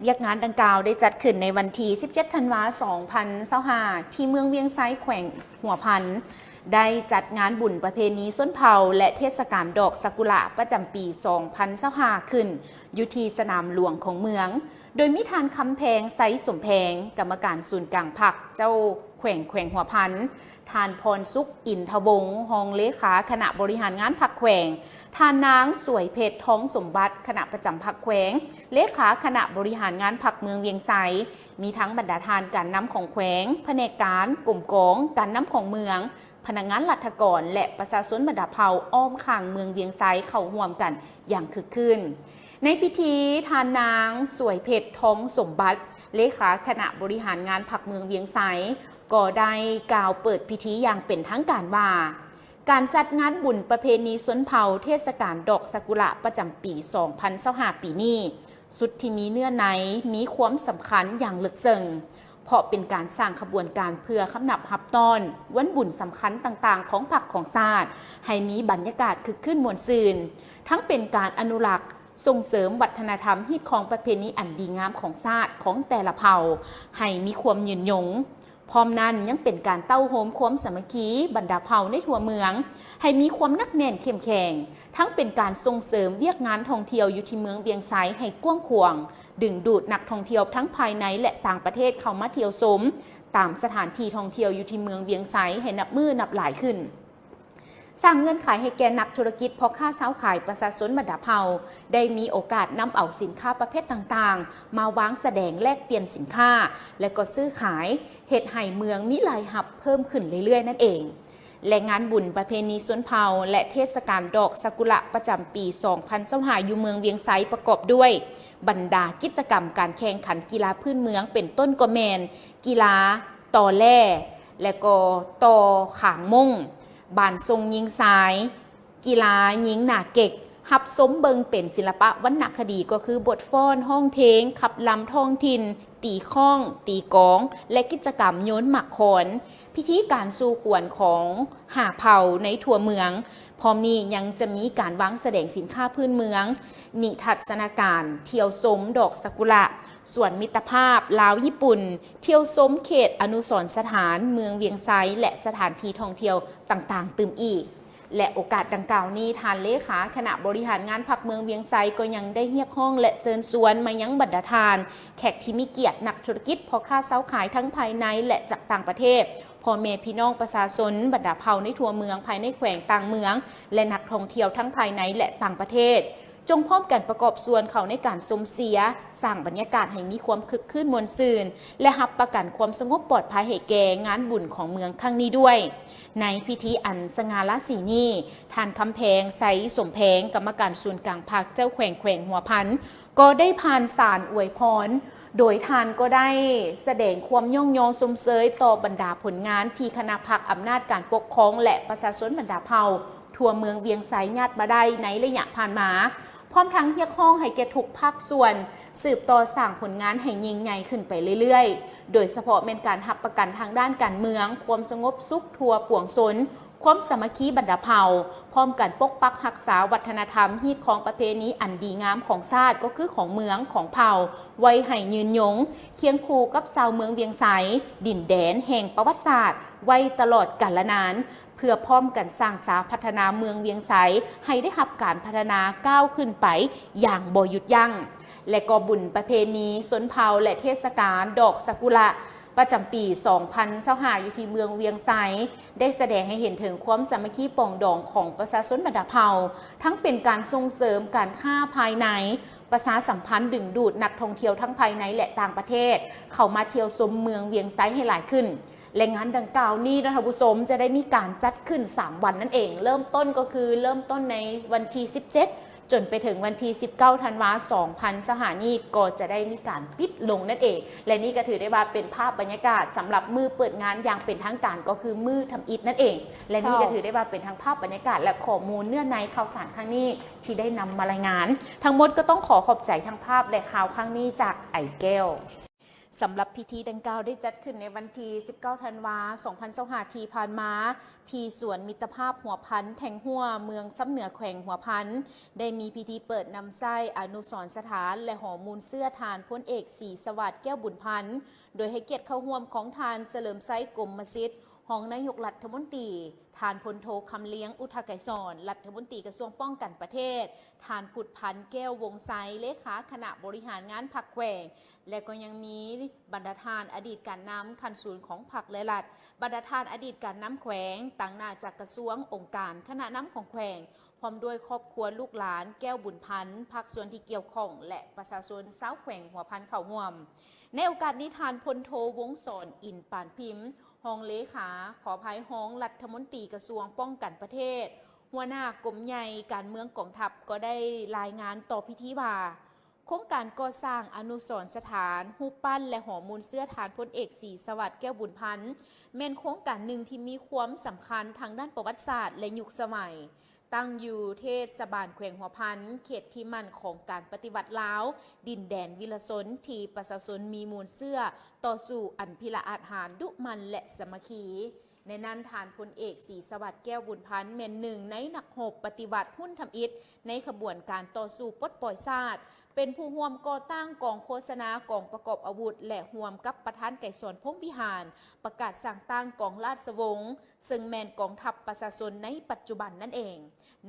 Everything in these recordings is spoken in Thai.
เวียกงานดังกล่าวได้จัดขึ้นในวันที่ 17 ธันวาคม 2025 ที่เมืองเวียงไซแขวงหัวพันได้จัดงานบุญประเพณีส้นเผาและเทศกาลดอกซากุระประจำปี 2025 ขึ้นอยู่ที่สนามหลวงของเมือง โดยมิทานคำแพงไซสมแพงกรรมการศูนย์กลางผักเจ้าแขวงหัวพันทานพรสุขอินทวงศ์รองเลขาคณะบริหารงานผักแขวงทานนางสวยเพชรท้องสมบัติคณะประจำผักแขวงเลขาคณะบริหารงานผักเมืองเวียงไซมีทั้งบรรดาทานการน้ำของแขวงแผนกการกลุ่มกองการน้ำของเมืองพนักงานรัฐกรและประชาชนบรรดาเผ่าอ้อมข้างเมืองเวียงไซเข้าร่วมกันอย่างคึกคืนในพิธีทานนางสวยเพชรท้องสมบัติเลขาคณะบริหารงานผักเมืองเวียงไซก็ได้กล่าวเปิดพิธีอย่างเป็นทางการว่าการจัดงานบุญประเพณีส้นเผาเทศกาลดอกซากุระประจำปี 2025 ปีนี้สุดที่มีเนื้อในมีความสำคัญอย่างลึกซึ้งเพราะเป็นการสร้างขบวนการเพื่อคำนับรับต้อนวันบุญสำคัญต่างๆของผักของชาติให้มีบรรยากาศคึกคืนม่วนซื่นทั้งเป็นการอนุรักษ์ส่งเสริมวัฒนธรรมฮีตของประเพณีอันดีงามของชาติของแต่ละเผ่าให้มีความยืนยงพร้อมนั้นยังเป็นการเต้าโฮมความสามัคคีบรรดาเผ่าในทั่วเมืองให้มีความนักแน่นเข้มแข็งทั้งเป็นการส่งเสริมเวียกงานท่องเที่ยวอยู่ที่เมืองเวียงไซให้กว้างขวางดึงดูดนักท่องเที่ยวทั้งภายในและต่างประเทศเข้ามาเที่ยวชมตามสถานที่ท่องเที่ยวอยู่ที่เมืองเวียงไซให้นับมือนับหลายขึ้นสร้างเงื่อนไขให้แก่นักธุรกิจพ่อค้าเช้าขายประชาชนบรรดาเผ่าได้มีโอกาสนำเอาสินค้าประเภทต่างๆมาวางแสดงแลกเปลี่ยนสินค้าและก็ซื้อขายเฮ็ดให้เมืองมีรายรับเพิ่มขึ้นเรื่อยๆนั่นเองและงานบุญประเพณีส้นเผาและเทศกาลดอกซากุระประจำปี 2025 อยู่เมืองเวียงไซประกอบด้วยบรรดากิจกรรมการแข่งขันกีฬาพื้นเมืองเป็นต้นก็แมนกีฬาต่อแล่และก็ต่อขางม่งบานทรงยิงสายกีฬายิงหนาเก็กหับสมเบิงเป็นศิลปะวรรณคดีก็คือบทฟ้อนห้องเพลงขับลำท้องถิ่นตีข้องตีกองและกิจกรรมโยนหมักขอนพิธีการสู่ขวัญของหาเผ่าในทั่วเมืองพร้อมนี้ยังจะมีการวางแสดงสินค้าพื้นเมืองนิทรรศการเที่ยวชมดอกซากุระส่วนมิตรภาพลาวญี่ปุ่นเที่ยวชมเขตอนุสรณ์สถานเมืองเวียงไซและสถานที่ท่องเที่ยวต่างๆตื่มอีกและโอกาสดังกล่าวนี้ทานเลขาคณะบริหารงานผักเมืองเวียงไซก็ยังได้เรียกห้องและเชิญชวนมายังบรรดาทานแขกที่มีเกียรตินักธุรกิจพ่อค้าเช้าขายทั้งภายในและจากต่างประเทศพ่อแม่พี่น้องประชาชนบรรดาเผ่าในทั่วเมืองภายในแขวงต่างเมืองและนักท่องเที่ยวทั้งภายในและต่างประเทศจงพร้อมกันประกอบส่วนเขาในการสมเสียสร้างบรรยากาศให้มีความคึกคืนมวลซื่นและรับประกันความสงบปลอดภัยให้แก่งานบุญของเมืองครั้งนี้ด้วยในพิธีอันสง่าราศีนี้ท่านคำแพงไซสมแพงกรรมการศูนย์กลางภาคเจ้าแขวงหัวพันก็ได้ผ่านสารอวยพรโดยท่านก็ได้แสดงความย่องยองสมเสยต่อบรรดาผลงานที่คณะพรรคอำนาจการปกครองและประชาชนบรรดาเผ่าทั่วเมืองเวียงไซญาติมาได้ในระยะผ่านมาพร้อมทั้งเรียกร้องให้แก่ทุกภาคส่วนสืบต่อสร้างผลงานให้ยิ่งใหญ่ขึ้นไปเรื่อยๆโดยเฉพาะเป็นการรับประกันทางด้านการเมืองความสงบสุขทั่วปวงชนความสามัคคีบรรดาเผ่าพร้อมกันปกปักรักษาวัฒนธรรมฮีตของประเพณีอันดีงามของชาติก็คือของเมืองของเผ่าไว้ให้ยืนยงเคียงคู่กับชาวเมืองเวียงไซดินแดนแห่งประวัติศาสตร์ไว้ตลอดกาลนานเพื่อพร้อมกันสร้างสาพัฒนาเมืองเวียงไซให้ได้รับการพัฒนาก้าวขึ้นไปอย่างบ่หยุดยั้งและก็บุญประเพณีส้นเผาและเทศกาลดอกซากุระประจำปี 2025 อยู่ที่เมืองเวียงไซได้แสดงให้เห็นถึงความสามัคคีปองดองของประชาชนบรรดาเผ่าทั้งเป็นการส่งเสริมการค้าภายในประชาสัมพันธ์ดึงดูดนักท่องเที่ยวทั้งภายในและต่างประเทศเข้ามาเที่ยวชมเมืองเวียงไซให้หลายขึ้นและงานดังกล่าวนี้นะคะผู้ชมจะได้มีการจัดขึ้น3วันนั่นเองเริ่มต้นก็คือเริ่มต้นในวันที่17จนไปถึงวันที่19ธันวาคม2025นี้ก็จะได้มีการปิดลงนั่นเองและนี่ก็ถือได้ว่าเป็นภาพบรรยากาศสำหรับมือเปิดงานอย่างเป็นทางการก็คือมือทำอิฐนั่นเองและนี่ก็ถือได้ว่าเป็นทั้งภาพบรรยากาศและข้อมูลเนื้อในข่าวสารครั้งนี้ที่ได้นำมารายงานทั้งหมดก็ต้องขอบใจทั้งภาพและข่าวครั้งนี้จากไอแก้ว สำหรับพิธีดังกล่าวได้จัดขึ้นในวันที่ 19 ธันวาคม 2025 ที่ผ่านมาที่สวนมิตรภาพหัวพันแทงหัวเมืองซ้ำเหนือแขวงหัวพันได้มีพิธีเปิดนำไส้อนุสรณ์สถานและหอมูลเสื้อทานพลเอกศรีสวัสดิ์แก้วบุญพันธ์โดยให้เกียรติเข้าร่วมของทานเฉลิมไซกรมสิทธิ์ห้องนายกรัฐมนตรีทานพลโทคำเลี้ยงอุทไกรสอนรัฐมนตรีกระทรวงป้องกันประเทศทานผุดพันธ์แก้ววงไซเลขาคณะบริหารงานพรรคแขวงและก็ยังมีบรรดาทานอดีตการนำคันศูนย์ของพรรคและรัฐบรรดาทานอดีตการนำแขวงต่างหน้าจากกระทรวงองค์การคณะนำของแขวงพร้อมด้วยครอบครัวลูกหลานแก้วบุญพันธ์ภาคส่วนที่เกี่ยวข้องและประชาชนชาวแขวงหัวพันเข้าร่วมในโอกาสนี้ทานพลโทวงศรอินปานพิมพ์ห้องเลขาขอภัยห้องรัฐมนตรีกระทรวงป้องกันประเทศหัวหน้ากรมใหญ่การเมืองกองทัพก็ได้รายงานต่อพิธีว่าโครงการก่อสร้างอนุสรณ์สถานรูปปั้นและหอมูลเสื้อฐานพลเอกศรีสวัสดิ์แก้วบุญพันธ์แม่นโครงการหนึ่งที่มีความสำคัญทางด้านประวัติศาสตร์และยุคสมัยตั้งอยู่เทศบาลแขวงหัวพันเขตที่มั่นของการปฏิวัติลาวดินแดนวิลสนที่ประชาชนมีมูลเสื้อต่อสู่อันพิละอาหารดุมันและสมัคคีในนั้นฐานพลเอกศรีสวัสดิ์แก้วบุญพันธ์เป็นหนึ่งในนักรบปฏิวัติหุ้นทำอิฐในขบวนการต่อสู้ปลดปล่อยชาติเป็นผู้ร่วมก่อตั้งกองโฆษณากองประกอบอาวุธและร่วมกับประธานไก่สอนพงวิหารประกาศสั่งตั้งกองราชวงศ์ซึ่งแมนกองทัพประชาชนในปัจจุบันนั่นเอง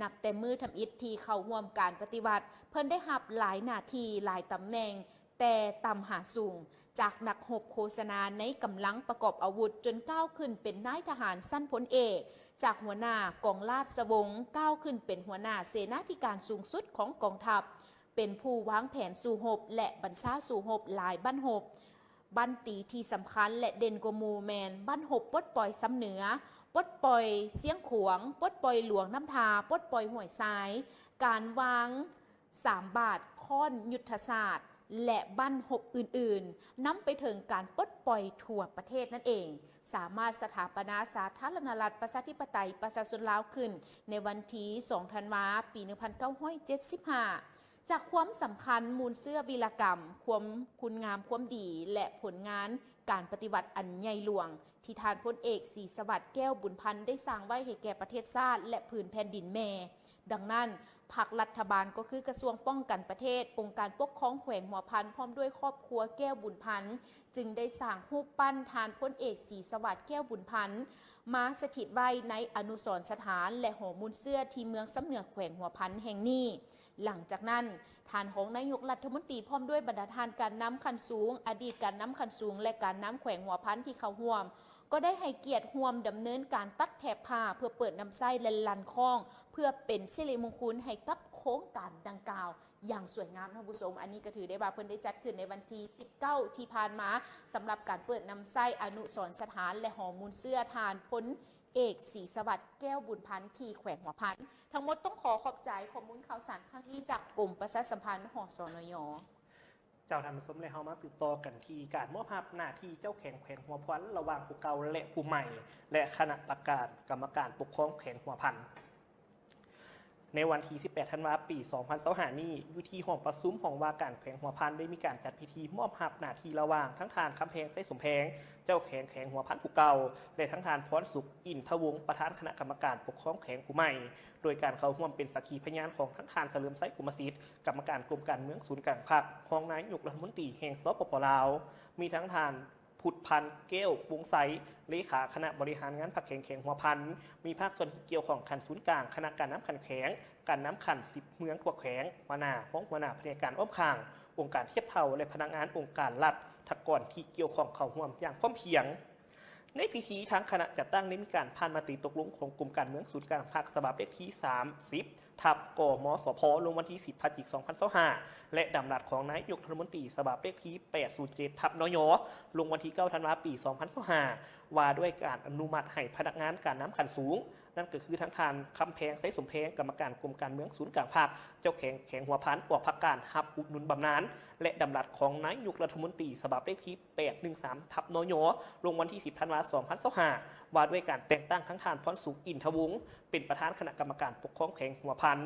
นับแต่มือทำอิฐที่เข้าร่วมการปฏิวัติเพิ่นได้รับหลายหน้าที่หลายตำแหน่งแต่ต่ำหาสูงจากนักรบโฆษณาในกำลังประกอบอาวุธจนก้าวขึ้นเป็นนายทหารสั้นพลเอกจากหัวหน้ากองราชวงศ์ก้าวขึ้นเป็นหัวหน้าเสนาธิการสูงสุดของกองทัพเป็นผู้วางแผนสู่รบและบัญชาสู่รบหลายบั้นรบบั้นตีที่สำคัญและเด่นกว่าหมู่แมนบั้นรบปลดปล่อยซ้ำเหนือปลดปล่อยเสียงขวงปลดปล่อยหลวงน้ำทาปลดปล่อยห้วยทรายการวาง3 บาทค้อนยุทธศาสตร์และบั้นหบอื่นๆนำไปถึงการปลดปล่อยทั่วประเทศนั่นเองสามารถสถาปนาสาธารณรัฐประชาธิปไตยประชาชนลาวขึ้นในวันที่2 ธันวาคม ปี 1975จากความสำคัญมูลเสื้อวีรกรรมความคุณงามความดีและผลงานการปฏิวัติอันใหญ่หลวงที่ทานพลเอกศรีสวัสดิ์แก้วบุญพันธ์ได้สร้างไว้ให้แก่ประเทศชาติและผืนแผ่นดินแม่ดังนั้นพรรครัฐบาลก็คือกระทรวงป้องกันประเทศองค์การปกครองแขวงหัวพันพร้อมด้วยครอบครัวแก้วบุญพันธ์จึงได้สร้างรูปปั้นทานพลเอกศรีสวัสดิ์แก้วบุญพันธ์มาสถิตไว้ในอนุสรณ์สถานและหอมูลเสื้อที่เมืองซ้ำเหนือแขวงหัวพันแห่งนี้หลังจากนั้นทานของนายกรัฐมนตรีพร้อมด้วยบรรดาทานการนำคันสูงอดีตการนำคันสูงและการนำแขวงหัวพันที่เขาห่วมก็ได้ให้เกียรติห่วมดำเนินการตัดแถบผ้าเพื่อเปิดน้ำไส้และลันคล้องเพื่อเป็นสิริมงคลให้กับโครงการดังกล่าวอย่างสวยงามท่านผู้ชมอันนี้ก็ถือได้ว่าเพิ่นได้จัดขึ้นในวันที่19ที่ผ่านมาสำหรับการเปิดน้ำไส้อนุสรณ์สถานและหอมูลเสื้อทานพลเอกศรีสวัสดิ์แก้วบุญพันธ์ที่แขวงหัวพันทั้งหมดต้องขอบใจข้อมูลข่าวสารข้างนี้จากกรมประชาสัมพันธ์หสนย.เจ้าทำสมเลยเฮามาสืบต่อกันที่การมอบภาพหน้าที่เจ้าแข่งแขวงหัวพันระหว่างผู้เก่าและผู้ใหม่และคณะกรรมการปกครองแขวงหัวพันในวันที่ 18 ธันวาคม ปี 2025 นี้อยู่ที่ห้องประชุมของว่าการแขวงหัวพันได้มีการจัดพิธีมอบภาพหน้าที่ระหว่างทั้งทานคำแพงไส้สมแพงเจ้าแขวงหัวพันผู้เก่าและทั้งทานพรสุขอินทวงศ์ประธานคณะกรรมการปกครองแขวงผู้ใหม่โดยการเข้าร่วมเป็นสักขีพยานของทั้งทานเฉลิมไซกุมสิทธิ์กรรมการกรมการเมืองศูนย์กลางภาครองนายกรัฐมนตรีแห่งสปป.ลาวมีทั้งทานผุดพันธ์แก้ววงไซเลขาคณะบริหารงานพรรคแขวงหัวพันมีภาคส่วนที่เกี่ยวของขันศูนย์กลางคณะการน้ำขันแขวงการน้ำขัน10 เมืองทั่วแขวงหัวหน้าห้องหัวหน้าแผนกการอ้อมข้างองค์การเทียบเท่าและพนักงานองค์การรัฐทกรที่เกี่ยวของเข้าร่วมอย่างพร้อมเพรียงในพิธีทางคณะจัดตั้งได้มีการผ่านมติตกลงของกรมการเมืองศูนย์กลางภาคฉบับเลขที่30 ทับกมสพลงวันที่10 พฤศจิกายน 2025และดำรัสของนายกรัฐมนตรีฉบับเลขที่807 ทับนยลงวันที่9 ธันวาคม ปี 2025ว่าด้วยการอนุมัติให้พนักงานการน้ำขันสูงนั่นก็คือทั้งทานคำแพงไซสมแพงกรรมการกรมการเมืองศูนย์กลางภาคเจ้าแขวงหัวพันออกพักการหับอุดหนุนบำนาญและดำรัสของนายกรัฐมนตรีฉบับเลขที่813 ทับนยลงวันที่10 ธันวาคม 2025ว่าด้วยการแต่งตั้งทั้งทานพรสุขอินทวงศ์เป็นประธานคณะกรรมการปกครองแขวงหัวพัน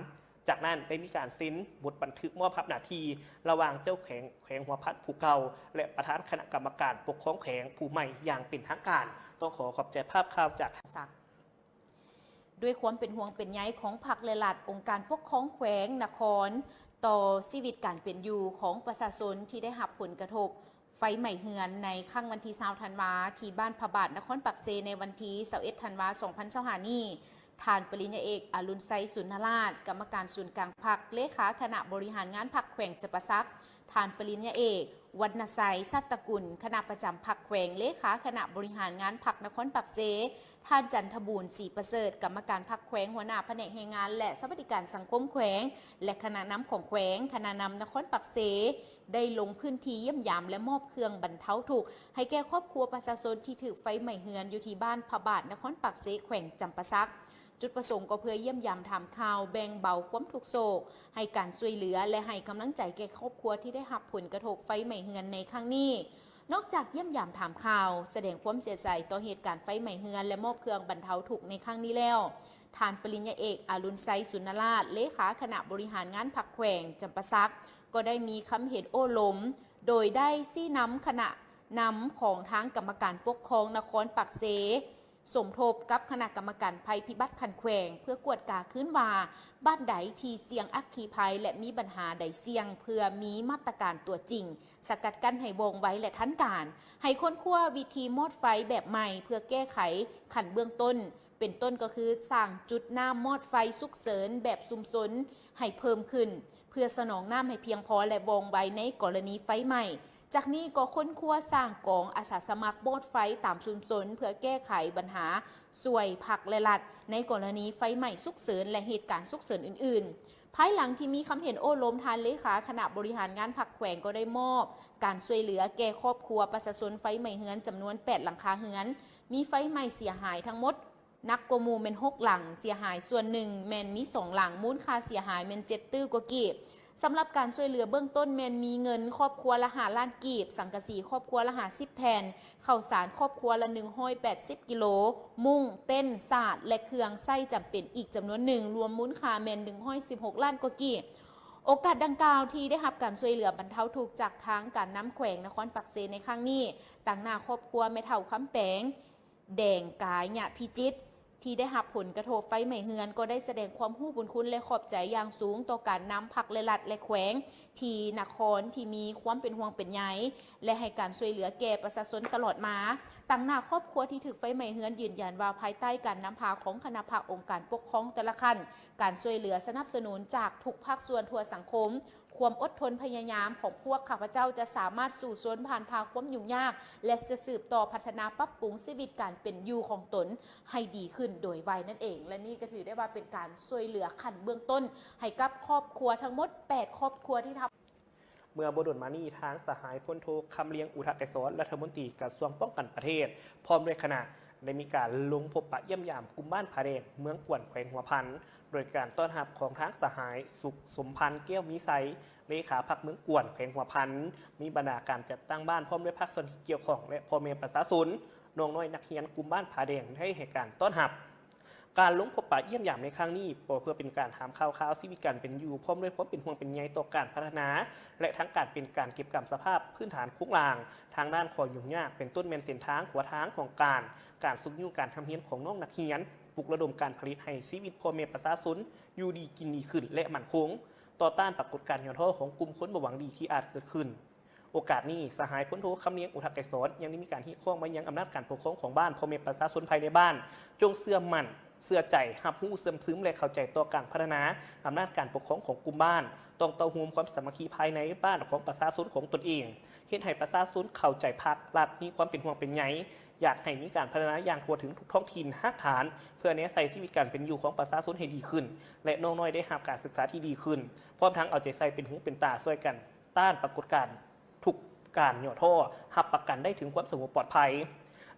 จากนั้นได้มีการเซ็นบทบันทึกมอบหน้าที่ระหว่างเจ้าแขวงหัวพันผู้เก่าและประธานคณะกรรมการปกครองแขวงผู้ใหม่อย่างเป็นทางการต้องขอบใจภาพข่าวจากสักด้วยความเป็นห่วงเป็นใยของพรรคและรัฐองค์การปกครองแขวงนครต่อชีวิตการเป็นอยู่ของประชาชนที่ได้รับผลกระทบไฟไหม้เฮือนในค่ำวันที่20ธันวาที่บ้านพระบาทนครปักเซในวันที่21ธันวา2025นี้ทานปริญญาเอกอรุณไซสุนทราชกรรมการศูนย์กลางพรรคเลขาคณะบริหารงานพรรคแขวงจำปาสักทานปริญญาเอกวรรณไซสัตตกุลคณะประจำพรรคแขวงเลขาคณะบริหารงานพรรคนครปักเซท่านจันทบูรณ์ศรีประเสริฐกรรมการพรรคแขวงหัวหน้าแผนกแรงงานและสวัสดิการสังคมแขวงและคณะนำของแขวงคณะนำนครปักเซได้ลงพื้นที่เยี่ยมยามและมอบเครื่องบรรเทาทุกข์ให้แก่ครอบครัวประชาชนที่ถูกไฟไหม้เฮือนอยู่ที่บ้านพระบาทนครปักเซแขวงจำปาสักจุดประสงค์ก็เพื่อเยี่ยมยามถามข่าวแบ่งเบาความทุกข์โศกให้การช่วยเหลือและให้กำลังใจแก่ครอบครัวที่ได้รับผลกระทบไฟไหม้เฮือนในครั้งนี้นอกจากเยี่ยมยามถามข่าวแสดงความเสียใจต่อเหตุการณ์ไฟไหม้เฮือนและมอบเครื่องบรรเทาทุกข์ในครั้งนี้แล้วทานปริญญาเอกอรุณไซสุนทราชเลขาคณะบริหารงานพรรคแขวงจำปาสักก็ได้มีคำเห็นโอ้ล้มโดยได้ซี้นำคณะนำของทางกรรมการปกครองนครปักเซสมทบกับคณะกรรมการภัยพิบัติขันแขวงเพื่อกวดกาขึ้นว่าบ้านใดที่เสี่ยงอัคคีภัยและมีปัญหาใดเสี่ยงเพื่อมีมาตรการตัวจริงสกัดกั้นให้วงไว้และทันการให้ค้นคว้าวิธีมอดไฟแบบใหม่เพื่อแก้ไขขันเบื้องต้นเป็นต้นก็คือสร้างจุดน้ำมอดไฟสุกเสริญแบบซุมซนให้เพิ่มขึ้นเพื่อสนองน้ำให้เพียงพอและวงไว้ในกรณีไฟใหม่จากนี้ก็ค้นคว้าสร้างกองอาสาสมัครมอดไฟตามชุมชนเพื่อแก้ไขปัญหาส่วยผักและลัดในกรณีไฟใหม่สุกเสริญและเหตุการณ์สุกเสริญอื่นๆภายหลังที่มีคำเห็นโอ้ล้มทานเลขาคณะบริหารงานพรรคแขวงก็ได้มอบการช่วยเหลือแก่ครอบครัวประชาชนไฟไหม้เฮือนจำนวน8หลังคาเฮือนมีไฟไหม้เสียหายทั้งหมดนักกว่าหมู่เป็น6หลังเสียหายส่วนหนึ่งแมนมี2หลังมูลค่าเสียหายแมน7ตื้อกว่ากีบสำหรับการช่วยเหลือเบื้องต้นแมนมีเงินครอบครัวละ5 ล้านกีบสังกะสีครอบครัวละ50แผ่นข้าวสารครอบครัวละ180กิโลมุ้งเต้นศาสตร์และเครื่องไส้จำเป็นอีกจำนวนหนึ่งรวมมูลค่าแมน116 ล้านกว่ากีบโอกาสดังกล่าวที่ได้รับการช่วยเหลือบรรเทาทุกข์จากทางการน้ำแขวงนครปักเซในครั้งนี้ต่างหน้าครอบครัวแม่เฒ่าคำแปงแดงกายหยะพิจิตรที่ได้รับผลกระทบไฟไหม้เฮือนก็ได้แสดงความรู้บุญคุณและขอบใจอย่างสูงต่อการนำพรรคและรัฐและแขวงที่นครที่มีความเป็นห่วงเป็นใยและให้การช่วยเหลือแก่ประชาชนตลอดมาต่างหน้าครอบครัวที่ถูกไฟไหม้เฮือนยืนยันว่าภายใต้การนำพาของคณะภาคองค์การปกครองแต่ละขั้นการช่วยเหลือสนับสนุนจากทุกภาคส่วนทั่วสังคมความอดทนพยายามของพวกข้าพเจ้าจะสามารถสู่สวนผ่านพาความยุ่งยากและจะสืบต่อพัฒนาปรับปรุงชีวิตการเป็นอยู่ของตนให้ดีขึ้นโดยไวนั่นเองและนี่ก็ถือได้ว่าเป็นการช่วยเหลือขั้นเบื้องต้นให้กับครอบครัวทั้งหมด8ครอบครัวที่ทำเมื่อบดลมานี่ทางสหายพลโทคำเลียงอุทกไกรสอนรัฐมนตรีกระทรวงป้องกันประเทศพร้อมด้วยคณะได้มีการลงพบปะเยี่ยมยามกลุ่มบ้านผาแดงเมืองกวนแขวงหัวพันโดยการต้อนรับของทางสหายสุขสมพันธ์แก้วมิไซเลขาพรรคเมืองกวนแขวงหัวพันมีบรรดาการจัดตั้งบ้านพร้อมด้วยภาคส่วนที่เกี่ยวข้องและพ่อแม่ประชาชนน้องน้อยนักเรียนกลุ่มบ้านผาแดงให้เหตุการต้อนรับการลงพบปะเยี่ยมยามในครั้งนี้เพื่อเป็นการถามข่าวชีวิตการเป็นอยู่พร้อมด้วยความเป็นห่วงเป็นใยต่อการพัฒนาและทั้งการเป็นการเก็บกำสภาพพื้นฐานคุกลางทางด้านของยุ่งยากเป็นต้นเมนเส้นทางหัวทางของการสุกยุ่งการทำเฮียนของน้องนักเรียนปลุกระดมการผลิตให้ชีวิตพ่อแม่ประชาชนอยู่ดีกินดีขึ้นและมั่นคงต่อต้านปรากฏการณ์ย่อท้อของกลุ่มคนบ่หวังดีที่อาจเกิดขึ้นโอกาสนี้สหายพลโทคำเลียงอุทกไกรสอนยังได้มีการที่ข้องมายังอำนาจการปกครองของบ้านพ่อแม่ประชาชนภายในบ้านจงเสื่อมมั่นเสื่อใจหับหู้เสื่อมซึมและเข้าใจต่อการพัฒนาอำนาจการปกครองของกลุ่มบ้านต้องเต้าหูมความสามัคคีภายในบ้านของประชาชนของตนเองเฮ็ดให้ประชาชนเข้าใจพรรครัฐมีความเป็นห่วงเป็นใยอยากให้มีการพัฒนาอย่างทั่วถึงทุกท้องถิ่นหากฐานเพื่อแนะใส่ชีวิตการเป็นอยู่ของประชาชนให้ดีขึ้นและน้องน้อยได้รับการศึกษาที่ดีขึ้นพร้อมทั้งเอาใจใส่เป็นหูเป็นตาช่วยกันต้านปรากฏการณ์ทุกการย่อท้อหับประกันได้ถึงความสงบปลอดภัย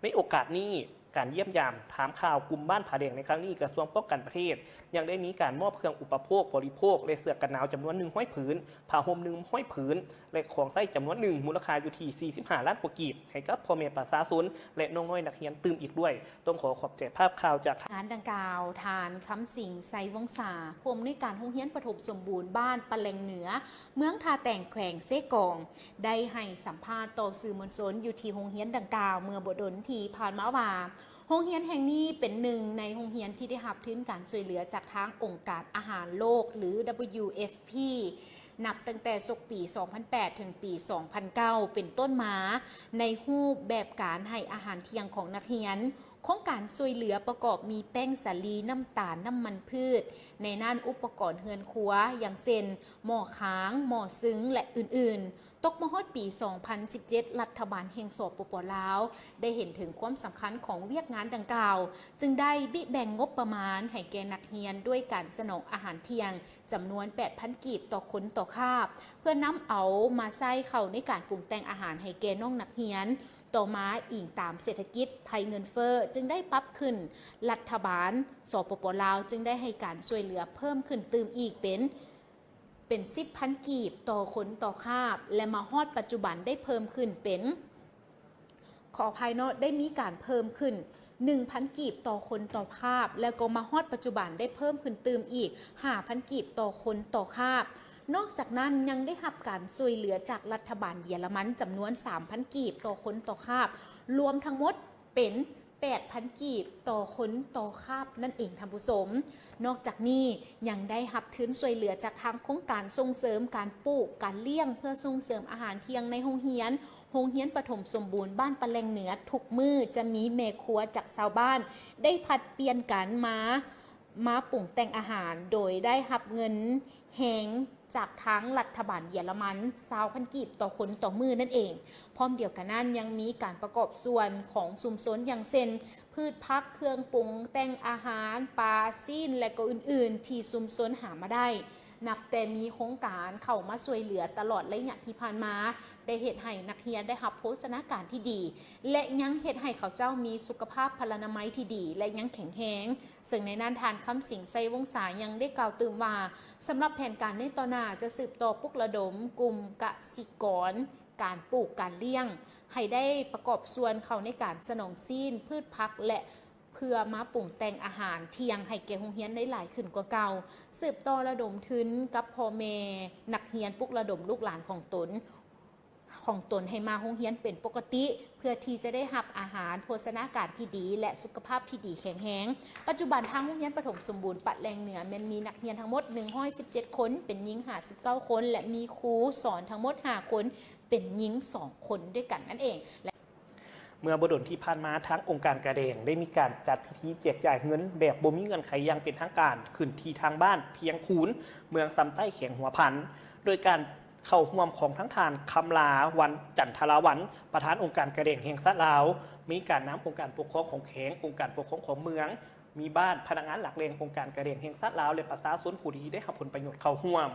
ในโอกาสนี้ การเยี่ยมยามถามข่าวกลุ่มบ้านผาแดงในครั้งนี้กระทรวงป้องกันประเทศยังได้มีการมอบเครื่องอุปโภคบริโภคและเสื้อกันหนาวจำนวน100 ผืนผ้าห่ม100 ผืนและของใช้จำนวน1มูลค่าอยู่ที่45 ล้านกว่ากีบให้กับพ่อแม่ประชาชนและน้องน้อยนักเรียนตื่มอีกด้วยต้องขอบใจภาพข่าวจากงานดังกล่าวทานคำสิงไซวงศาผู้อำนวยการโรงเรียนปฐมสมบูรณ์บ้านปะแลงเหนือเมืองทาแต่งแขวงเซกองได้ให้สัมภาษณ์ต่อสื่อมวลชนอยู่ที่โรงเรียนดังกล่าวเมื่อบ่ดนที่ผ่านมาว่าโรงเรียนแห่งนี้เป็นหนึ่งในโรงเรียนที่ได้รับทุนการช่วยเหลือจากทางองค์การอาหารโลกหรือ WFP นับตั้งแต่ศกปี 2008 ถึงปี 2009 เป็นต้นมาในรูปแบบการให้อาหารเที่ยงของนักเรียนโครงการช่วยเหลือประกอบมีแป้งสาลีน้ำตาลน้ำมันพืชในนั่นอุปกรณ์เฮือนครัวอย่างเช่นหม้อค้างหม้อซึ้งและอื่นๆตกมาฮอดปี 2017 รัฐบาลแห่งสปป.ลาวได้เห็นถึงความสำคัญของเวียกงานดังกล่าวจึงได้บิแบ่งงบประมาณให้แก่นักเรียนด้วยการสนองอาหารเที่ยงจำนวน 8,000 กีบต่อคนต่อคาบเพื่อนำเอามาใส่เข้าในการปรุงแต่งอาหารให้แก่น้องนักเรียนต่อมาอิงตามเศรษฐกิจภัยเงินเฟ้อจึงได้ปรับขึ้นรัฐบาลสปป.ลาวจึงได้ให้การช่วยเหลือเพิ่มขึ้นตื่มอีกเป็น 10,000 กีบต่อคนต่อคาบและมาฮอดปัจจุบันได้เพิ่มขึ้นเป็นขอภายนอกได้มีการเพิ่มขึ้น 1,000 กีบต่อคนต่อคาบแล้วก็มาฮอดปัจจุบันได้เพิ่มขึ้นตื่มอีก 5,000 กีบต่อคนต่อคาบนอกจากนั้นยังได้รับการช่วยเหลือจากรัฐบาลเยอรมันจำนวน 3,000 กีบต่อคนต่อคาบรวมทั้งหมดเป็น 8,000 กีบต่อคนต่อคาบนั่นเองท่านผู้ชมนอกจากนี้ยังได้รับทุนช่วยเหลือจากทางโครงการส่งเสริมการปลูกการเลี้ยงเพื่อส่งเสริมอาหารเที่ยงในโรงเรียนปฐมสมบูรณ์บ้านปะแลงเหนือทุกมื้อจะมีแม่ครัวจากชาวบ้านได้ผัดเปลี่ยนกันมาปรุงแต่งอาหารโดยได้รับเงินแหงจากทั้งรัฐบาลเยอรมัน20,000 กีบต่อคนต่อมื้อนั่นเองพร้อมเดียวกันนั้นยังมีการประกอบส่วนของชุมชนอย่างเช่นพืชผักเครื่องปรุงแต่งอาหารปลาซีนและก็อื่นๆที่ชุมชนหามาได้นับแต่มีโครงการเข้ามาช่วยเหลือตลอดระยะที่ผ่านมาได้เฮ็ดให้นักเรียนได้รับโภชนาการที่ดีและยังเฮ็ดให้เขาเจ้ามีสุขภาพพลานามัยที่ดีและยังแข็งแรงซึ่งในนั้นทานคำสิงไซวงศายังได้กล่าวตื่นว่าสำหรับแผนการในต่อหน้าจะสืบต่อปลุกระดมกลุ่มกสิกรการปลูกการเลี้ยงให้ได้ประกอบส่วนเข้าในการสนองซีนพืชผักและเพื่อมาปรุงแต่งอาหารเที่ยงให้แก่โรงเรียนได้หลายขึ้นกว่าเก่าสืบต่อระดมทุนกับพ่อแม่นักเรียนปลุกระดมลูกหลานของตนให้มาโรงเรียนเป็นปกติเพื่อที่จะได้รับอาหารโภชนาการที่ดีและสุขภาพที่ดีแข็งแรงปัจจุบันทางโรงเรียนปฐมสมบูรณ์ปะแลงเหนือมีนักเรียนทั้งหมด117 คนเป็นหญิง59 คนและมีครูสอนทั้งหมด5 คนเป็นหญิง2 คนด้วยกันนั่นเองเมื่อบดลที่ผ่านมาทั้งองค์การกระแดงได้มีการจัดพิธีแจกจ่ายเงินแบบบ่มีเงินไขยังเป็นทางการขึ้นที่ทางบ้านเพียงคูนเมืองซำใต้แขวงหัวพันโดยการเข้าร่วมของทั้งทานคำลาวันจันทราวันประธานองค์การกระแดงแห่งชาติลาวมีการนำองค์การปกครองของแขวงองค์การปกครองของเมืองมีบ้านพนักงานหลักเลงองค์การกระแดงแห่งชาติลาวและประชาชนผู้ที่ได้รับผลประโยชน์เข้าร่วม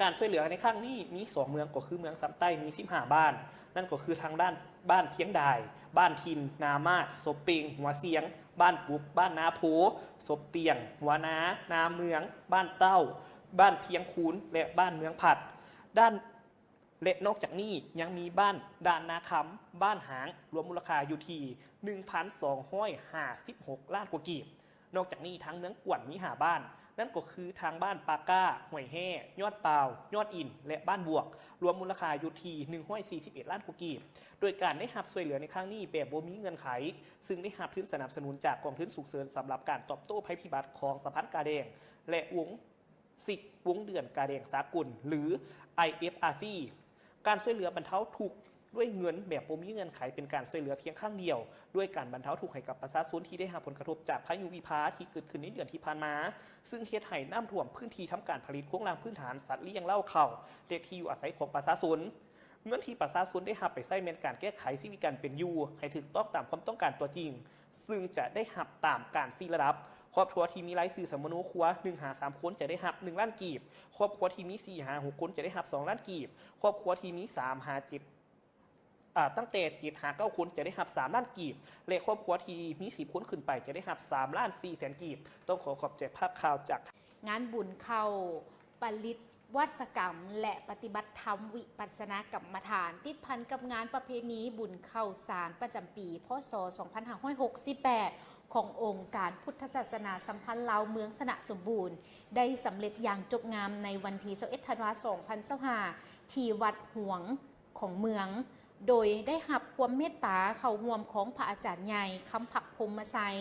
การช่วยเหลือในครั้งนี้มี2 เมืองก็คือเมืองซำใต้มี15 บ้านนั่นก็คือทางด้านบ้านเพียงดายบ้านทินนามาศศพเปงหัวเสียงบ้านปุกบ้านนาโพศพเตียงหัวนาเมืองบ้านเต้าบ้านเพียงคูนและบ้านเมืองผัดด้านและนอกจากนี้ยังมีบ้านด่านนาคำบ้านหางรวมมูลค่าอยู่ที่ 1,256 ล้านกว่ากีบนอกจากนี้ทั้งเมืองกวนมี5 บ้านนั่นก็คือทางบ้านปาก้าห้วยแห่ยอดเปายอดอินและบ้านบวกรวมมูลค่าอยู่ที่141 ล้านกว่ากีบโดยการได้รับช่วยเหลือในครั้งนี้แบบบ่มีเงื่อนไขซึ่งได้รับทุนสนับสนุนจากกองทุนฉุกเฉินสำหรับการตอบโต้ภัยพิบัติของสะพานกาแดงและวงเดือนกาแดงสากลหรือ IFRC การช่วยเหลือบรรเทาทุกข์ด้วยเงินแบบบ่มีเงื่อนไขเป็นการช่วยเหลือเพียงข้างเดียวด้วยการบรรเทาทุกข์ให้กับประชาชนที่ได้รับผลกระทบจากพายุวิภาที่เกิดขึ้นในเดือนที่ผ่านมาซึ่งเฮ็ดให้น้ำท่วมพื้นที่ทำการผลิตโครงสร้างพื้นฐานสัตว์เลี้ยงเล่าเข้าและที่อยู่อาศัยของประชาชนเงินที่ประชาชนได้รับไปใช้ในการแก้ไขชีวิตการเป็นอยู่ให้ถูกต้องตามความต้องการตัวจริงซึ่งจะได้รับตามการ4 ระดับครอบครัวที่มีรายชื่อสมโนครัว1-3 คนจะได้รับ1 ล้านกีบครอบครัวที่มี4-6 คนจะได้รับ2 ล้านกีบครอบครัวที่มี3-7 ตั้งแต่7-9 คนจะได้หับ3 ล้านกีบและครอบครัวที่มี10 คนขึ้นไปจะได้หับ3 ล้าน 4 แสนกีบต้องขอบใจภาพข่าวจากงานบุญเข้าปริตวัศกรรมและปฏิบัติธรรมวิปัสสนากรรมฐานติดพันกับงานประเพณีบุญเข้าสารประจำปีพ.ศ. 2568 ขององค์การพุทธศาสนาสัมพันธ์ลาวเมืองสนะสมบูรณ์ได้สำเร็จอย่างจบงามในวันที่21 ธันวาคม 2025 ที่วัดหวงของเมืองโดยได้หับความเมตตาเข้าร่วมของพระอาจารย์ใหญ่คำผักพรหมไสย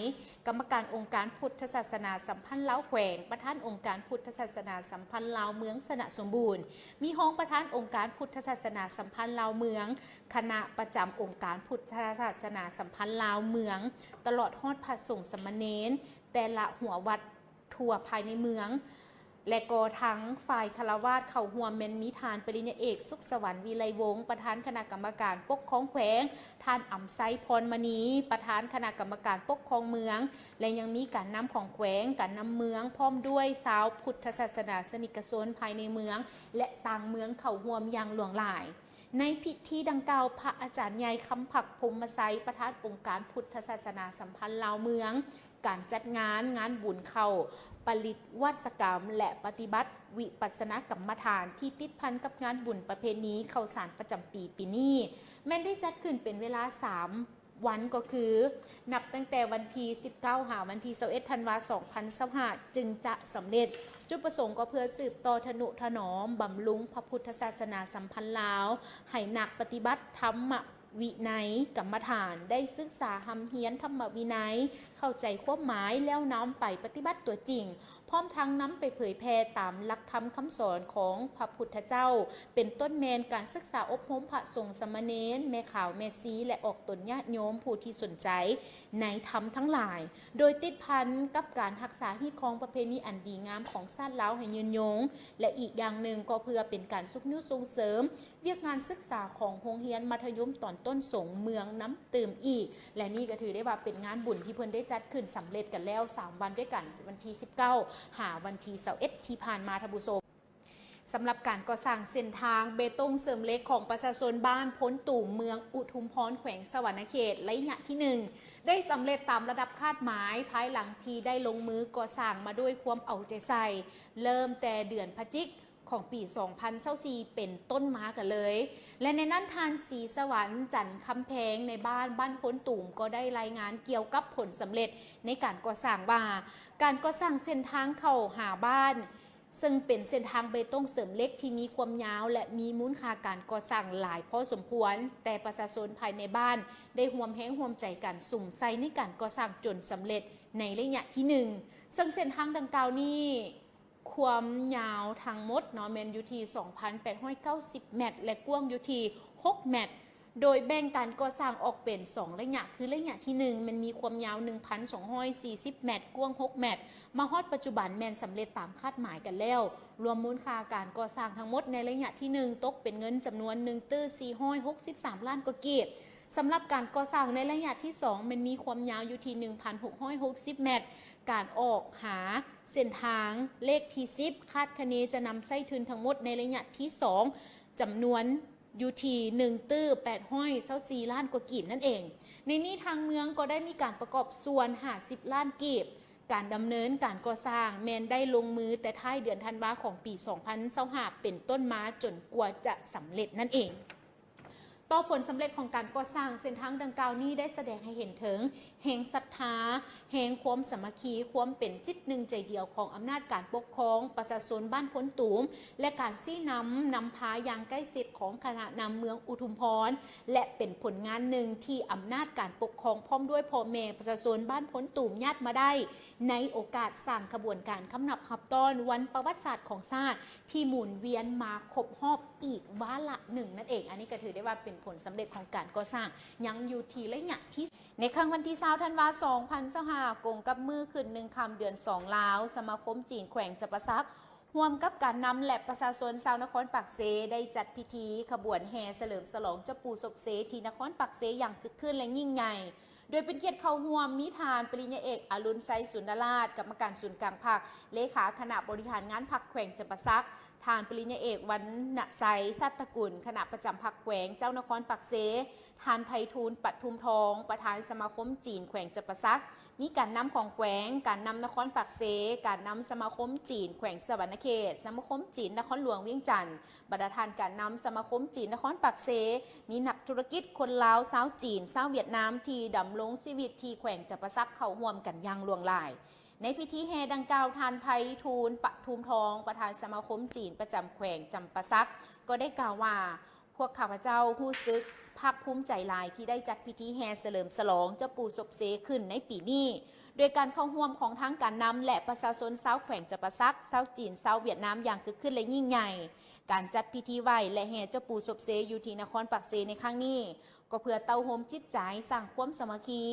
กรรมการองค์การพุทธศาสนาสัมพันธ์ลาวแขวงประธานองค์การพุทธศาสนาสัมพันธ์ลาวเมืองสนะสมบูรณ์มีห้องประธานองค์การพุทธศาสนาสัมพันธ์ลาวเมืองคณะประจำองค์การพุทธศาสนาสัมพันธ์ลาวเมืองตลอดฮอดพระสงฆ์สมณเณรแต่ละหัววัดทั่วภายในเมืองและก็ทั้งฝ่ายคฤหัสถ์เข้าร่วมแม่นมีทานปริญญาเอกสุขสวรรค์วิไลวงศ์ประธานคณะกรรมการปกครองแขวงท่านอำไซพรมณีประธานคณะกรรมการปกครองเมืองและยังมีการนำของแขวงการนำเมืองพร้อมด้วยชาวพุทธศาสนาสนิกชนภายในเมืองและต่างเมืองเข้าร่วมอย่างหลวงหลายในพิธีดังกล่าวพระอาจารย์ใหญ่คำผักพรหมไสยประธานองค์การพุทธศาสนาสัมพันธ์ลาวเมืองการจัดงานบุญเข้าปริตวัศกรรมและปฏิบัติวิปัสสนากรรมฐานที่ติดพันกับงานบุญประเพณีเข้าสารประจำปีนี้แม้ได้จัดขึ้นเป็นเวลา3 วันก็คือนับตั้งแต่วันที่19 หาวันที่21 ธันวาคม 2025จึงจะสำเร็จจุดประสงค์ก็เพื่อสืบต่อทนุถนอมบำรุงพระพุทธศาสนาสัมพันธ์ลาวให้นักปฏิบัติธรรมวินัยกรรมฐานได้ศึกษาหำเฮียนธรรมวินัยเข้าใจความหมายแล้วนำไปปฏิบัติตัวจริงพร้อมทั้งนำไปเผยแพร่ตามหลักธรรมคำสอนของพระพุทธเจ้าเป็นต้นแมนการศึกษาอบรมพระสงฆ์สามเณรแม่ขาวแม่ซีและออกตนญาติโยมผู้ที่สนใจในธรรมทั้งหลายโดยติดพันกับการรักษาฮีตของประเพณีอันดีงามของชาติลาวให้ยืนยงและอีกอย่างหนึ่งก็เพื่อเป็นการซุกนิ้วส่งเสริมเวียกงานศึกษาของโรงเรียนมัธยมตอนต้นสงเมืองน้ำตื่มอีกและนี่ก็ถือได้ว่าเป็นงานบุญที่เพิ่นได้จัดขึ้นสำเร็จกันแล้ว3 วันด้วยกันวันที่19 หาวันที่21ที่ผ่านมาทบุโซสำหรับการก่อสร้างเส้นทางเบตงเสริมเหล็กของประชาชนบ้านพ้นตู่เมืองอุทุมพรแขวงสวรรณเขตระยะที่ 1ได้สำเร็จตามระดับคาดหมายภายหลังที่ได้ลงมือก่อสร้างมาด้วยความเอาใจใส่เริ่มแต่เดือนพฤศจิกของปี 2024 เป็นต้นมากันเลยและในนั้นทานศรีสวรรค์จันทร์คำแพงในบ้านพ้นตุ่มก็ได้รายงานเกี่ยวกับผลสำเร็จในการก่อสร้างว่าการก่อสร้างเส้นทางเข้าหาบ้านซึ่งเป็นเส้นทางเบตงเสริมเหล็กที่มีความยาวและมีมูลค่าการก่อสร้างหลายพอสมควรแต่ประชาชนภายในบ้านได้ร่วมแรงร่วมใจกันสุ่มใส่ในการก่อสร้างจนสำเร็จในระยะที่1ซึ่งเส้นทางดังกล่าวนี้ความยาวทั้งหมดเนาะแมนอยู่ที่ 2,890 เมตรและกว้างอยู่ที่6 เมตรโดยแบ่งการก่อสร้างออกเป็น2ระยะคือระยะที่1มันมีความยาว 1,240 เมตรกว้าง6 เมตรมาฮอดปัจจุบันแมนสำเร็จตามคาดหมายกันแล้วรวมมูลค่าการก่อสร้างทั้งหมดในระยะที่1ตกเป็นเงินจำนวน1,463 ล้านกว่ากีบสำหรับการก่อสร้างในระยะที่2มันมีความยาวอยู่ที่ 1,660 เมตรการออกหาเส้นทางเลขที่10คาดคะเนจะนำไส้ทุนทั้งหมดในระยะที่2จำนวนอยู่ที่1,824 ล้านกว่ากีบนั่นเองในนี้ทางเมืองก็ได้มีการประกอบส่วน50 ล้านกีบการดำเนินการก่อสร้างแมนได้ลงมือแต่ท้ายเดือนธันวาคมของปี 2025 เป็นต้นมาจนกว่าจะสำเร็จนั่นเองต่อผลสำเร็จของการก่อสร้างเส้นทางดังกล่าวนี้ได้แสดงให้เห็นถึงแห่งศรัทธาแห่งความสามัคคีความเป็นจิตหนึ่งใจเดียวของอำนาจการปกครองประชาชนบ้านพ้นตูมและการซี่นำพาอย่างใกล้ชิดของคณะนำเมืองอุทุมพรและเป็นผลงานหนึ่งที่อำนาจการปกครองพร้อมด้วยพ่อแม่ประชาชนบ้านพ้นตูมญาติมาได้ในโอกาสสร้างขบวนการคำนับหับต้อนวันประวัติศาสตร์ของชาติที่หมุนเวียนมาครบรอบอีกวาระหนึ่งนั่นเองอันนี้ก็ถือได้ว่าเป็นผลสำเร็จของการก่อสร้างยังอยู่ที่ระยะที่ในครั้งวันที่20 ธันวาคม 2025กงกับมือขึ้น1 ค่ำเดือน2ลาวสมาคมจีนแขวงจับปะซักร่วมกับการนำและประชาชนชาวนครปักเซได้จัดพิธีขบวนแห่เฉลิมฉลองเจ้าปู่ศพเซที่นครปักเซอย่างคึกคืนและยิ่งใหญ่ โดยเป็นเกียรติเข้าร่วมมีทานปริญญาเอกอรุณไซสุนทรราชกรรมการศูนย์กลางภาคเลขาคณะบริหารงานพรรคแขวงจำปาสักทานปริญญาเอกวรรณไซสัตตกุลคณะประจำพรรคแขวงเจ้านครปักเสทานไพฑูรย์ปทุมทองประธานสมาคมจีนแขวงจำปาสักมีการนำของแขวงการนำนครปักเสการนำสมาคมจีนแขวงสวรรณเขตสมาคมจีนนครหลวงเวียงจันทร์ประธานการนำสมาคมจีนนครปักเสมีนักธุรกิจคนลาวชาวจีนชาวเวียดนามที่ดำรงชีวิตที่แขวงจำปาสักเข้าร่วมกันอย่างหลวงหลายในพิธีแห่ดังกล่าวทานไพฑูรย์ปทุมทองประธานสมาคมจีนประจำแขวงจำปาสักก็ได้กล่าวว่าพวกข้าพเจ้ารู้สึกภาคภูมิใจหลายที่ได้จัดพิธีแห่เฉลิมฉลองเจ้าปู่ศพเสขึ้นในปีนี้โดยการเข้าร่วมของทั้งการนำและประชาชนชาวแขวงจำปาสักชาวจีนชาวเวียดนามอย่างคึกคืนและยิ่งใหญ่การจัดพิธีไหว้และแห่เจ้าปู่ศพเสอยู่ที่นครปักเสในครั้งนี้ก็เพื่อเต้าโฮมจิตใจสร้างความสามัคคี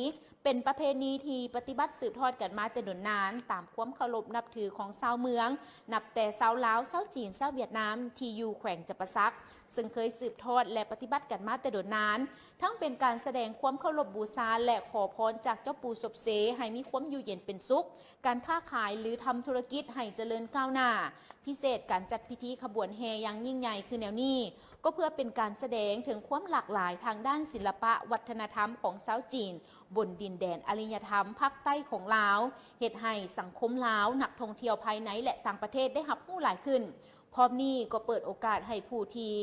เป็นประเพณีที่ปฏิบัติสืบทอดกันมาแต่ดุนนานตามความเคารพนับถือของชาวเมืองนับแต่ชาวลาวชาวจีนชาวเวียดนามที่อยู่แขวงจำปาสักซึ่งเคยสืบทอดและปฏิบัติกันมาแต่ดุนนานทั้งเป็นการแสดงความเคารพบูชาและขอพรจากเจ้าปู่ศพเสให้มีความอยู่เย็นเป็นสุขการค้าขายหรือทำธุรกิจให้เจริญก้าวหน้าพิเศษการจัดพิธีขบวนแห่อย่างยิ่งใหญ่คือแนวนี้ก็เพื่อเป็นการแสดงถึงความหลากหลายทางด้านศิลปะวัฒนธรรมของชาวจีนบนดินแดนอารยธรรมภาคใต้ของลาวเฮ็ดให้สังคมลาวนักท่องเที่ยวภายในและต่างประเทศได้รับรู้หลายขึ้นพร้อมนี้ก็เปิดโอกาสให้ผู้ที่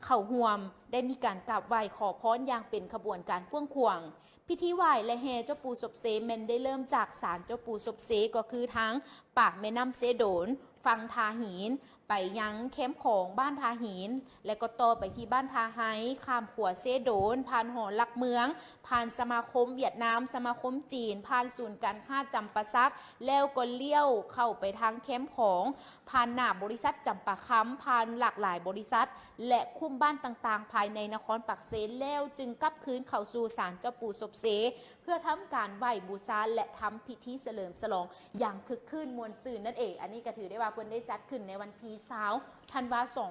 เข้าร่วมได้มีการกราบไหว้ขอพรอย่างเป็นขบวนการกว้างขวางพิธีไหว้และแห่เจ้าปู่ศพเสแม่นได้เริ่มจากศาลเจ้าปู่ศพเสก็คือทั้งปากแม่น้ำเสโดนฝั่งทาหินไปยังแคมป์ของบ้านทาหินและก็ต่อไปที่บ้านทาไฮข้ามขัวเซโดนผ่านหอหลักเมืองผ่านสมาคมเวียดนามสมาคมจีนผ่านศูนย์การค้าจำปาสักแล้วก็เลี้ยวเข้าไปทางแคมป์ของผ่านหน้าบริษัทจำปาค้ำผ่านหลากหลายบริษัทและคุ้มบ้านต่างๆภายในนครปักเสแล้วจึงกลับคืนเข้าสู่ศาลเจ้าปู่ศพเสเพื่อทำการไหว้บูชาและทำพิธีเฉลิมฉลองอย่างคึกคืนมวลซื่นนั่นเองอันนี้ก็ถือได้ว่าเพิ่นได้จัดขึ้นในวันที่20ธันวาคม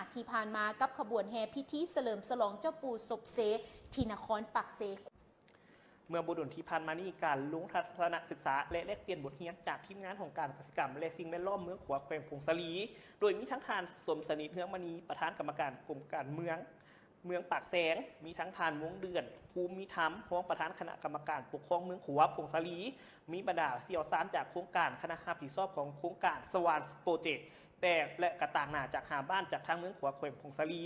2025ที่ผ่านมากับขบวนแห่พิธีเฉลิมฉลองเจ้าปู่ศพเสที่นครปักเสเมื่อบุรุษที่ผ่านมานี่การลงทัศนศึกษาและแลกเปลี่ยนบทเรียนจากทีมงานของการกสิกรรมและสิ่งแวดล้อมเมืองขวแขวงพงศลีโดยมีทั้งทานสมสนิทเฮืองมณีประธานกรรมการกรมการเมืองปากแสงมีทั้งทานวงเดือนภูมิธรรมรองประธานคณะกรรมการปกครองเมืองขวพงศลีมีบรรดาเสี่ยวซานจากโครงการคณะรับผิดชอบของโครงการสวรรค์โปรเจกต์แต่และกระต่างหน้าจากหาบ้านจากทางเมืองขวแขวงพงศลี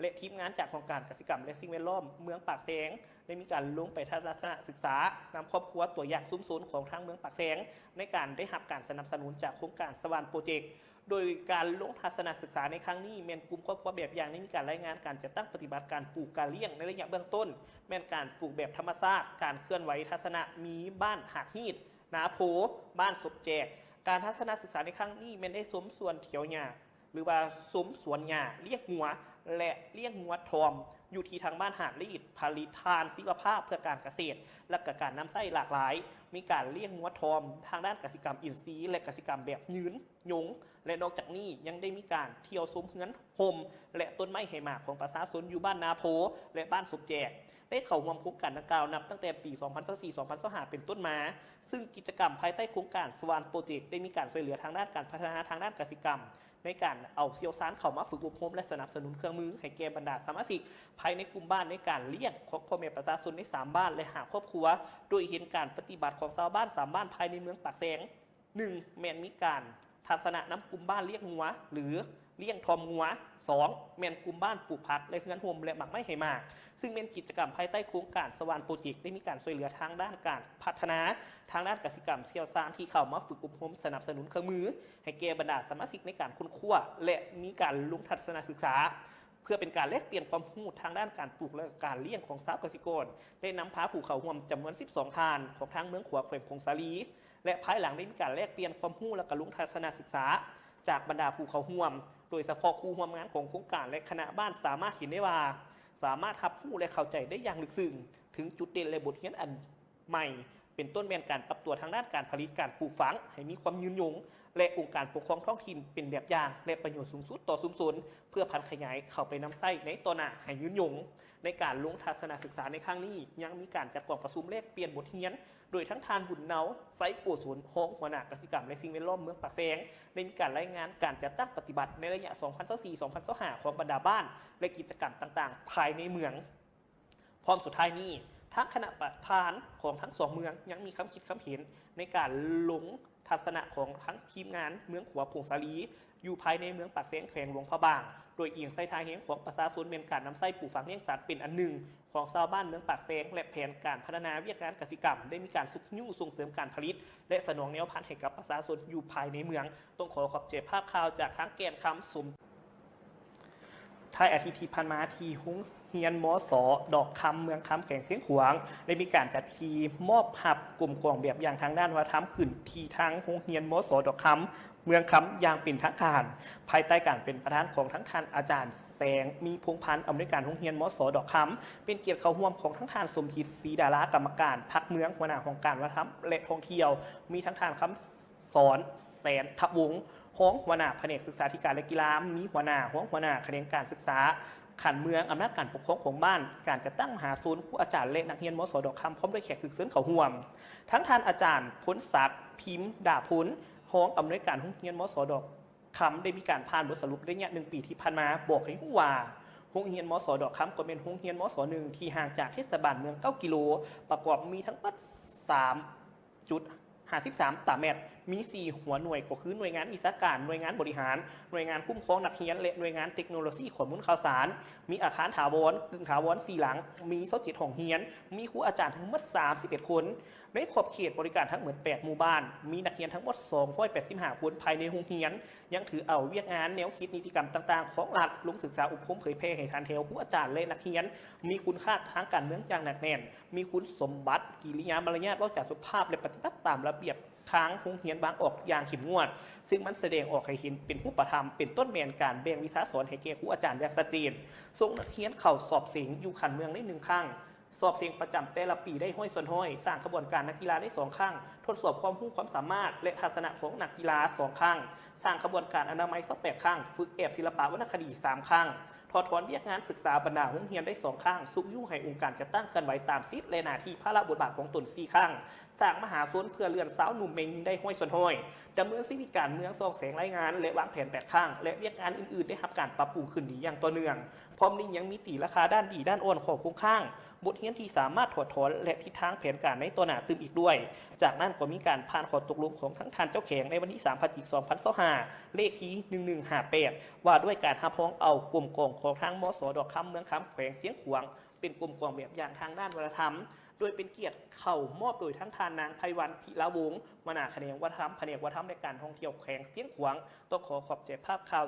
และทีมงานจากโครงการกสิกรรมและสิ่งแวดล้อมเมืองปากแสงได้มีการลงไปทัศนศึกษานำครอบครัวตัวอย่างซุ้มศูนย์ของทางเมืองปากแสงในการได้รับการสนับสนุนจากโครงการสวรรค์โปรเจกต์โดยการลงทัศนศึกษาในครั้งนี้แม่นกลุ่มครอบครัวแบบอย่างได้มีการรายงานการจัดตั้งปฏิบัติการปลูกการเลี้ยงในระยะเบื้องต้นแม่นการปลูกแบบธรรมชาติการเคลื่อนไหวทัศนะมีบ้านหากฮีดนาโพบ้านศพแจกการทัศนศึกษาในครั้งนี้แม่นได้สมส่วนเถียวหญ้าหรือว่าสมสวนหญ้าเลี้ยงหัวและเลี้ยงหัวทอมอยู่ที่ทางบ้านหาดลีดผลิตทานชีวภาพเพื่อการเกษตรและการนำไส้หลากหลายมีการเลี้ยงหัวทอมทางด้านกสิกรรมอินทรีย์และกสิกรรมแบบยืนยงและนอกจากนี้ยังได้มีการเที่ยวซุ้มเฮือนโฮมและต้นไม้ไหหมากของประชาชนอยู่บ้านนาโพและบ้านสุบแจกได้เข้าร่วมโครงการดังกล่าวนับตั้งแต่ปี 2024-2025 เป็นต้นมาซึ่งกิจกรรมภายใต้โครงการสวรรค์โปรเจกต์ได้มีการช่วยเหลือทางด้านการพัฒนาทางด้านกสิกรรมในการเอาเซียวซานเข้ามาฝึกอบรมและสนับสนุนเครื่องมือให้แก่บรรดาสมาชิกภายในกลุ่มบ้านในการเลี้ยงของพ่อแม่ประชาชนใน3บ้านและหาครอบครัวโดยเห็นการปฏิบัติของชาวบ้าน3บ้านภายในเมืองปากแสง 1. แม่นมีการทัศนะน้ำกลุ่มบ้านเลี้ยงงัวหรือเลี้ยงทอมงัว 2. แม่นกลุ่มบ้านปลูกผักและเฮือนโฮมและหมักไม้ไหหมากซึ่งเป็นกิจกรรมภายใต้โครงการสวรรค์โปรเจกต์ได้มีการช่วยเหลือทางด้านการพัฒนาทางด้านกสิกรรมเซียวซานที่เข้ามาฝึกอบรมสนับสนุนเครื่องมือให้แก่บรรดาสมาชิกในการค้นคว้าและมีการลงทัศนศึกษาเพื่อเป็นการแลกเปลี่ยนความรู้ทางด้านการปลูกและการเลี้ยงของชาวเกษตรกรได้นำพาผู้เข้าร่วมจำนวน12ทานของทางเมืองขวแขวงพงศลีและภายหลังได้มีการแลกเปลี่ยนความรู้และการลงทัศนศึกษาจากบรรดาผู้เข้าร่วมโดยเฉพาะครูร่วมงานของโครงการและคณะบ้านสามารถเห็นได้ว่าสามารถรับรู้และเข้าใจได้อย่างลึกซึ้งถึงจุดเด่นและบทเรียนอันใหม่เ เป็นต้นแบบการปรับตัวทางด้านการผลิตการปลูกฝังให้มีความยืนยงและองค์การปกครองท้องถิ่นเป็นแบบอย่างและประโยชน์สูงสุดต่อชุมชนเพื่อพัฒนาขยายเข้าไปนำไส้ในต่อหน้าให้ยืนยงในการลงทัศนศึกษาในครั้งนี้ยังมีการจัดกล่องประชุมแลกเปลี่ยนบทเรียนโดยทั้งทานบุญเนาไซโกศลห้องหัวหน้ากสิกรรมและสิ่งแวดล้อมเมืองปากแซงได้มีการรายงานการจัดตั้งปฏิบัติในระยะ 2024-2025 ของบรรดาบ้านและกิจกรรมต่างๆภายในเมืองพร้อมสุดท้ายนี้ทั้งคณะประธานของทั้งสองเมืองยังมีคำคิดคำเห็นในการลงทัศนะของทั้งทีมงานเมืองขัวพงศาลีอยู่ภายในเมืองปากแซงแขวงหลวงพระบางโดยเอียงไส้ทางเฮงของประชาชนเป็นการนำไส้ปลูกฝังเลี้ยงสัตว์เป็นอันหนึ่งของชาวบ้านเมืองปากแซงและแผนการพัฒนาวิทยาการเกษตรกรรมได้มีการสุขยุ่ส่งเสริมการผลิตและสนองแนวพันธุ์ให้กับประชาชนอยู่ภายในเมืองต้องขอขอบใจภาพข่าวจากทั้งแกนคำสมท้ายอาทิตย์ที่ผ่านมาทีหุ้งเฮียนมอสอดอกคำเมืองคำแข่งเสียงขวางได้มีการจัดทีมอบหับกลุ่มกล่องแบบอย่างทางด้านวัฒนธรรมขึ้นทีทั้งหุ้งเฮียนมอสอดอกคำเมืองคำอย่างเป็นทางการภายใต้การเป็นประธานของทั้งท่านอาจารย์แสงมีพงพันธ์อำนวยการหุ้งเฮียนมอสอดอกคำเป็นเกียรติเข้าร่วมของทั้งท่านสมจิตศรีดารากรรมการพรรคเมืองหัวหน้าของการวัฒนธรรมและท่องเที่ยวมีทั้งท่านคำสอนแสนทับวงห้องหัวหน้าแผนกศึกษาธิการและกีฬามีหัวหน้าห้องหัวหน้าแขนงการศึกษาขันเมืองอำนาจการปกครองของบ้านการจะตั้งมหาศูนย์ครูอาจารย์และนักเรียนมสดคำพร้อมด้วยแขกศึกษาเขาห่วมทั้งท่านอาจารย์พ้นศักดิ์พิมพ์ด่าพ้นห้องอำนวยการห้องเรียนมสดคำได้มีการผ่านบทสรุระยะ1 ปีที่ผ่านมาบอกให้ผู้ว่าห้องเรียนมสดคำก็เป็นห้องเรียนมส1ที่ห่างจากเทศบาลเมือง9 กิโลประกอบมีทั้งหมด3.53 ตารางเมตรมี4หัวหน่วยก็คือหน่วยงานวิชาการหน่วยงานบริหารหน่วยงานคุ้มครองนักเรียนและหน่วยงานเทคโนโลยีข้อมูลข่าวสารมีอาคารถาวรกึ่งถาวร4 หลังมี27ห้องเรียนมีครูอาจารย์ทั้งหมด31 คนในขอบเขตบริการทั้งหมด8 หมู่บ้านมีนักเรียนทั้งหมด285 คนภายในโรงเรียนยังถือเอาเวียกงานแนวคิดนิติกรรมต่างๆของรัฐลงศึกษาอบรมเผยแพร่ให้ทันแถวครูอาจารย์และนักเรียนมีคุณค่าทางการเมืองอย่างหนักแน่นมีคุณสมบัติกิริยามารยาทนอกจากสุภาพและปฏิบัติตามระเบียบทางโรงเรียนบางออกอย่างเข้มงวดซึ่งมันแสดงออกให้เห็นเป็นรูปธรรมเป็นต้นแบบการแบ่งวิชาสอนให้แก่ครูอาจารย์อย่างชัดเจนส่งนักเรียนเข้าสอบเสียงอยู่ขันเมืองได้1 ครั้งสอบเสียงประจำแต่ละปีได้ห้อยส่วนห้อยสร้างขบวนการนักกีฬาได้2 ครั้งทดสอบความรู้ความสามารถและทัศนะของนักกีฬา2 ครั้งสร้างขบวนการอนามัย8 ครั้งฝึกแอบศิลปะวรรณคดี3 ครั้งถอดถอนเวียกงานศึกษาบรรดาโรงเรียนได้2 ครั้งสุกยุ่งให้องค์การจัดตั้งเคลื่อนไหวตามสิทธิและหน้าที่พระราชบทบาทของตน4 ครั้งสร้างมหาสวนเพื่อเลื่อนสาวหนุ่มเมงได้ห้อยส่วนห้อยดำเนินชีวิตการเมืองซองแสงรายงานและวางแผน8 ครั้งและเวียกงานอื่นๆได้รับการปรับปรุงขึ้นดีอย่างต่อเนื่องพร้อมนี้ยังมีตีราคาด้านดีด้านอ่อนของโครงข้างบทเรียนที่สามารถถอดถอนและทิศทางแผนการในตัวหน้าตึมอีกด้วยจากนั้นก็มีการผ่านข้อตกลงของทั้งท่านเจ้าแขงในวันที่3 พฤศจิกายน 2025เลขที่1158ว่าด้วยการหาพ้องเอากลุ่มกองของทางมสดคำเมืองคำแขวงเสียงขวางเป็นกลุ่มกองแบบอย่างทางด้านวัฒนธรรมโดยเป็นเกียรติเข้ามอบโดยทั้งทานนางไพวันธิระวงศ์หัวหน้าแขนงวัฒนธรรมแผนกวัฒนธรรมในการท่องเที่ยวแขวงเสียงขวางต้องขอขอบใจภาพข่าว